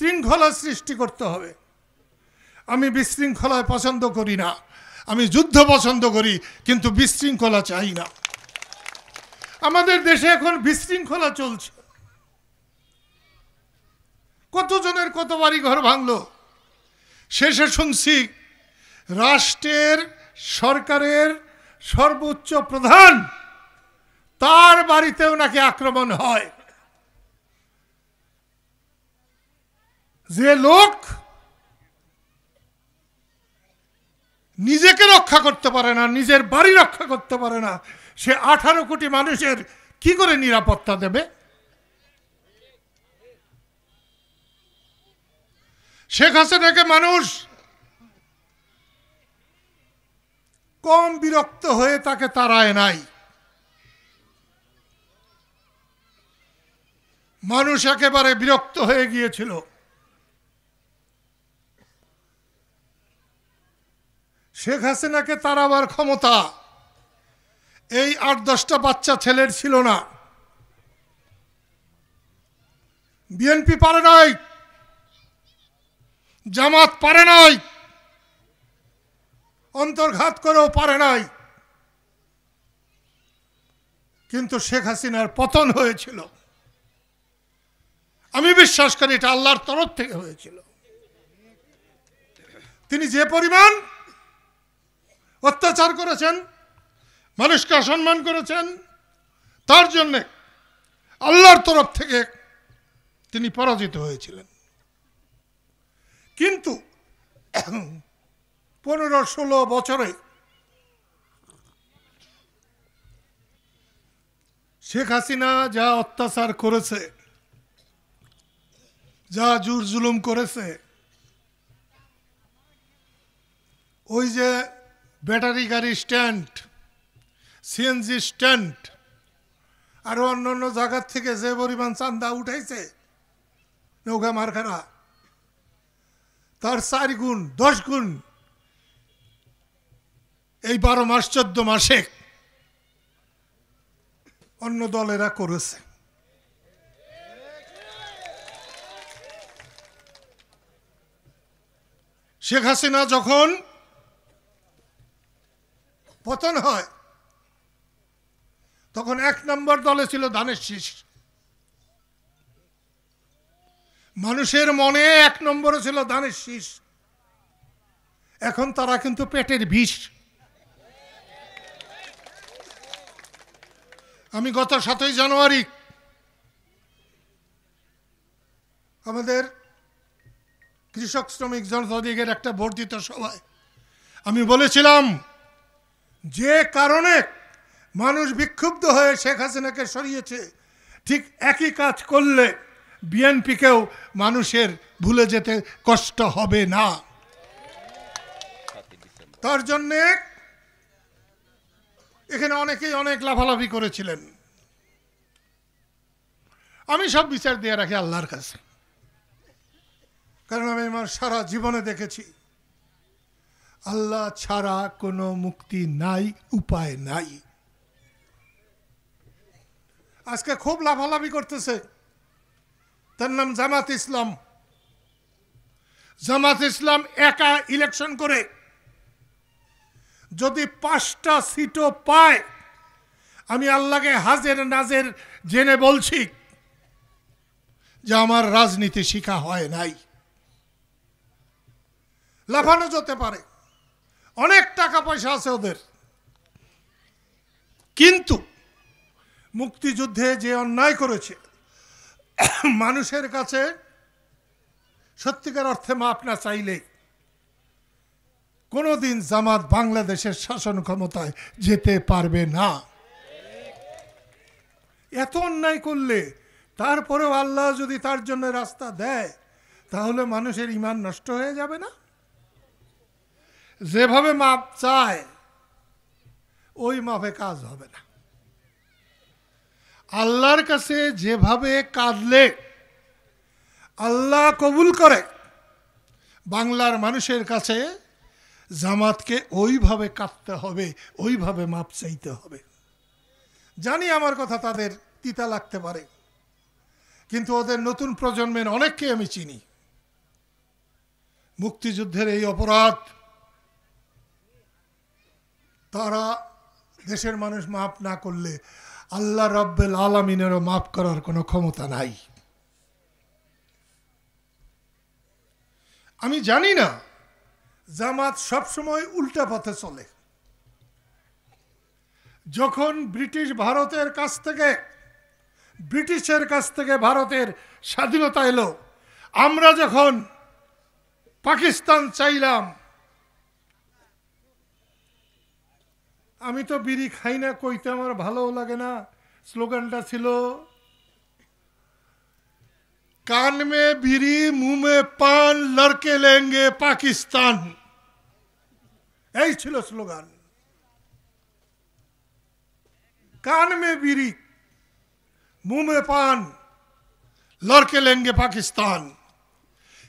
বিশৃঙ্খলা সৃষ্টি করতে হবে। আমি বিশৃঙ্খলা পছন্দ করি না, আমি যুদ্ধ পছন্দ করি, কিন্তু বিশৃঙ্খলা চাই না। আমাদের দেশে এখন বিশৃঙ্খলা চলছে। কতজনের কত বাড়ি ঘর ভাঙলো। শেষে শুনছি রাষ্ট্রের সরকারের সর্বোচ্চ প্রধান, তার বাড়িতেও নাকি আক্রমণ হয়। যে লোক নিজেকে রক্ষা করতে পারে না, নিজের বাড়ি রক্ষা করতে পারে না, সে 18 কোটি মানুষের কি করে নিরাপত্তা দেবে? শেখ হাসিনাকে মানুষ কম বিরক্ত হয়ে তাকে তাড়ায় নাই। মানুষ একেবারে বিরক্ত হয়ে গিয়েছিল। শেখ হাসিনাকে তাড়াবার ক্ষমতা এই 8-10টা বাচ্চা ছেলের ছিল না। বিএনপি পারে নাই, জামাত পারে নাই, অন্তর্ঘাত করেও পারে নাই, কিন্তু শেখ হাসিনার পতন হয়েছিল। আমি বিশ্বাস করি এটা আল্লাহর তরফ থেকে হয়েছিল। তিনি যে পরিমাণ অত্যাচার করেছেন, মানুষকে অসম্মান করেছেন, তার জন্য আল্লাহর তরফ থেকে তিনি পরাজিত হয়েছিলেন। কিন্তু 15-16 বছরে শেখ হাসিনা যা অত্যাচার করেছে, যা জুর জুলুম করেছে, ওই যে ব্যাটারি গাড়ি স্ট্যান্ড, সিএনজি স্ট্যান্ড, আরো অন্যান্য জায়গার থেকে যে পরিমাণ চান্দা উঠাইছে নৌকা মার্কারা, তার 4 গুণ 10 গুণ এই 12 মাস 14 মাসে অন্য দলেরা করেছে। শেখ হাসিনা যখন পতন হয় তখন 1 নম্বর দলে ছিল ধানের শীষ। মানুষের মনে 1 নম্বরে ছিল ধানের শীষ। এখন তারা কিন্তু পেটের বিষ। আমি গত 7ই জানুয়ারি আমাদের কৃষক শ্রমিক জনতা লীগের একটা বর্ধিত সভায় আমি বলেছিলাম, যে কারণে মানুষ বিক্ষুব্ধ হয়ে শেখ হাসিনাকে সরিয়েছে, ঠিক একই কাজ করলে বিএনপিকেও মানুষের ভুলে যেতে কষ্ট হবে না। তার জন্যে এখানে অনেকেই অনেক লাফালাফি করেছিলেন। আমি সব বিচার দিয়ে রাখি আল্লাহর কাছে, কারণ আমি আমার সারা জীবনে দেখেছি আল্লাহ ছাড়া কোনো মুক্তি নাই, উপায় নাই। আজকে খুব লাফালাফি করতেছে, তার নাম জামাত ইসলাম। জামাত ইসলাম একা ইলেকশন করে যদি 5টা সিটও পায়, আমি আল্লাহকে হাজের নাজের জেনে বলছি যে আমার রাজনীতি শিখা হয় নাই। লাফানো যেতে পারে, অনেক টাকা পয়সা আছে ওদের, কিন্তু মুক্তিযুদ্ধে যে অন্যায় করেছে মানুষের কাছে সত্যিকার অর্থে মাপ না চাইলে কোনোদিন জামাত বাংলাদেশের শাসন ক্ষমতায় যেতে পারবে না। এত অন্যায় করলে তারপরেও আল্লাহ যদি তার জন্য রাস্তা দেয়, তাহলে মানুষের ঈমান নষ্ট হয়ে যাবে না? যেভাবে মাপ চায় ওই মাপে কাজ হবে না। আল্লাহর কাছে যেভাবে কাঁদলে আল্লাহ কবুল করে, বাংলার মানুষের কাছে জামাতকে ওইভাবে কাঁদতে হবে, ওইভাবে মাপ চাইতে হবে। জানি আমার কথা তাদের তিতা লাগতে পারে, কিন্তু ওদের নতুন প্রজন্মের অনেককে আমি চিনি। মুক্তিযুদ্ধের এই অপরাধ তারা দেশের মানুষ মাফ না করলে আল্লাহ রাব্বুল আলামিনেরও মাফ করার কোনো ক্ষমতা নাই। আমি জানি না জামাত সবসময় উল্টা পথে চলে। যখন ব্রিটিশের কাছ থেকে ভারতের স্বাধীনতা এলো, আমরা যখন পাকিস্তান চাইলাম, আমি তো বিড়ি খাই না, কইতে আমার ভালো লাগে না, স্লোগানটা ছিল কান মে বিড়ি মুঁহ মে পান লড়কে লেঙ্গে পাকিস্তান, এই ছিল স্লোগান। কান মে বিড়ি মুঁহ মে পান লড়কে লেঙ্গে পাকিস্তান।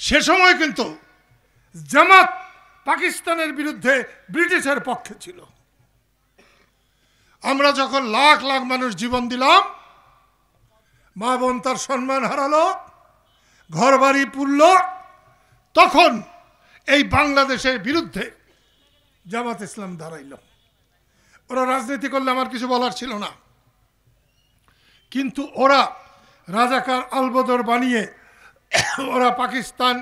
সে সময় কিন্তু জামাত পাকিস্তানের বিরুদ্ধে ব্রিটিশের পক্ষে ছিল। আমরা যখন লাখ লাখ মানুষ জীবন দিলাম, মা বোন তার সম্মান হারালো, ঘর বাড়ি পুড়ল, তখন এই বাংলাদেশের বিরুদ্ধে জামাত ইসলাম দাঁড়াইল। ওরা রাজনীতি করলে আমার কিছু বলার ছিল না, কিন্তু ওরা রাজাকার আলবদর বানিয়ে ওরা পাকিস্তান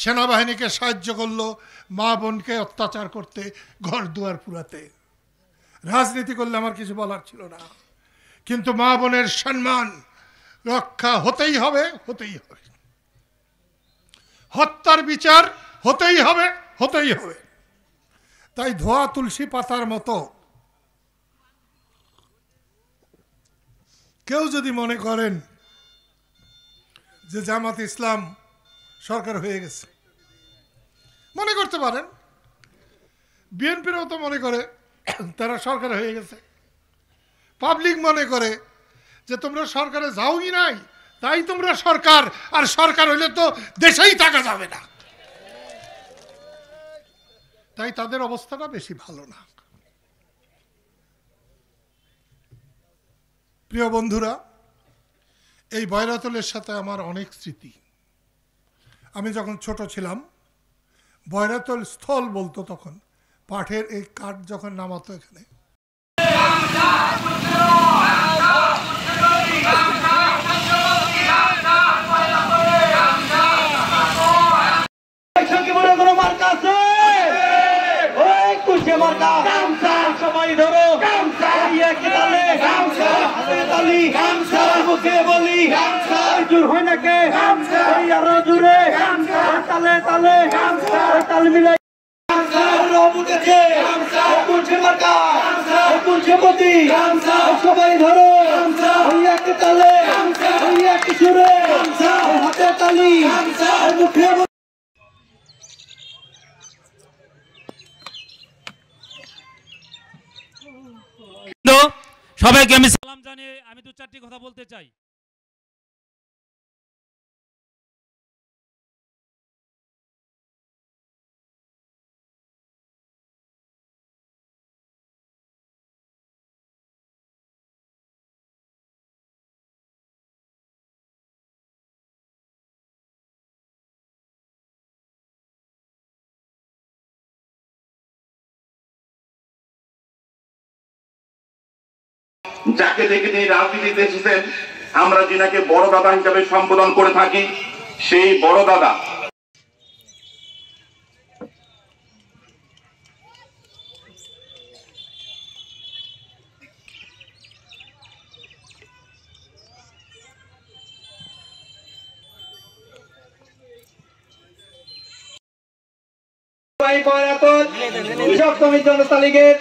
সেনাবাহিনীকে সাহায্য করলো মা বোনকে অত্যাচার করতে, ঘর দুয়ার পুরাতে। রাজনীতি করলে আমার কিছু বলার ছিল না, কিন্তু মা বোনের সম্মান রক্ষা হতেই হবে, হতেই হবে। হত্যার বিচার হতেই হবে, হতেই হবে। তাই ধোয়া তুলসী পাতার মতো কেউ যদি মনে করেন যে জামাত ইসলাম সরকার হয়ে গেছে, মনে করতে পারেন। বিএনপিরও তো মনে করে তারা সরকার হয়ে গেছে। পাবলিক মনে করে যে তোমরা সরকারে যাওই নাই, তাই তোমরা সরকার, আর সরকার হইলে তো দেশেই থাকা যাবে না। তাই তাদের অবস্থাটা বেশি ভালো না। প্রিয় বন্ধুরা, এই বয়রাতলের সাথে আমার অনেক স্মৃতি। আমি যখন ছোট ছিলাম, বয়রাতল স্থল বলতো তখন, পাঠের এই কাঠ যখন নামাতো এখানে, সবাই ধরো মুখে বলি জোর হয় নাকি আরো জোরে তালে তালে তাল মিলাই সবাই ধরো তালে জোরে হাতে তালি মুখে সবাইকে আমি সালাম জানিয়ে আমি দু চারটি কথা বলতে চাই। যাকে দেখে তিনি রাজনীতিতে এসেছেন, আমরা যিনাকে বড় দাদা হিসাবে সম্বোধন করে থাকি, সেই বড় দাদা কৃষক শ্রমিক জনতা লীগের